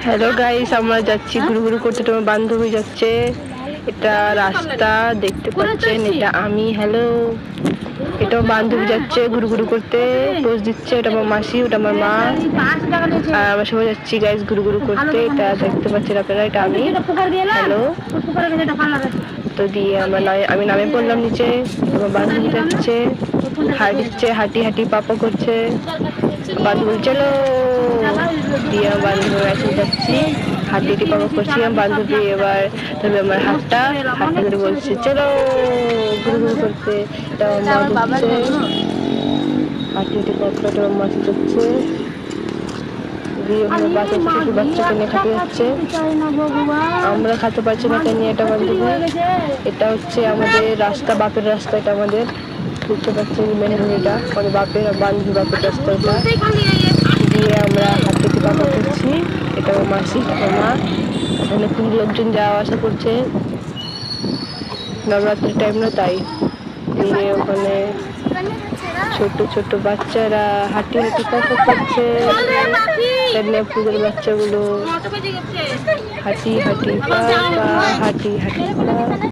Hello guys, আমরা যাচ্ছি ঘুরু ঘুরু করতে। তোমার বান্ধবী যাচ্ছে, এটা রাস্তা দেখতে পাচ্ছেন, এটা আমি। হ্যালো, এটা আমার বান্ধবী যাচ্ছে ঘুরু ঘুরু করতে, পোজ দিচ্ছে। এটা আমার মাসি, ওটা আমার মা, আর আমরা সবাই যাচ্ছি গাইস ঘুরু ঘুরু করতে। এটা দেখতে পাচ্ছেন আপনারা, এটা আমি। হ্যালো, তো দিয়ে আমি নামে পড়লাম নিচে। আমার বান্ধবী যাচ্ছে, হাঁটছে, হাঁটি হাঁটি পাপা করছে। বান্ধবী চলো, দিয়ে আমার বান্ধবী আছে যাচ্ছি, হাঁটি হাঁটি পাপা করছি। আমার বান্ধবী এবার তবে আমার হাতটা ধরে বলছে চলো ঘুরু ঘুরু করতে। এটা আমার মা যাচ্ছে, হাঁটি হাঁটি পাপাটা আমার মাসি যাচ্ছে, দিয়ে ওখানে বাচ্চা ছোট বাচ্চাকে নিয়ে খেতে যাচ্ছে। আমরা খেতে পারছি না কেন, এটা বান্ধবী। এটা হচ্ছে আমাদের রাস্তা, বাপের রাস্তা। এটা আমাদের বুঝতে পারছি মেন রোডটা, আমাদের বাপের বান্ধবী বাপের রাস্তা এটা। দিয়ে আমরা হাত থেকে পাকা করছি। এটা আমার মাসি, আমার মা। এখানে খুব লোকজন যাওয়া আসা করছে, নবরাত্রির টাইম না তাই। দিয়ে ওখানে ছোট ছোট বাচ্চারা হাঁটি হাঁটি পাকা করছে, পুকুরের বাচ্চাগুলো হাঁটি হাঁটি পা, হাঁটি হাঁটি পা।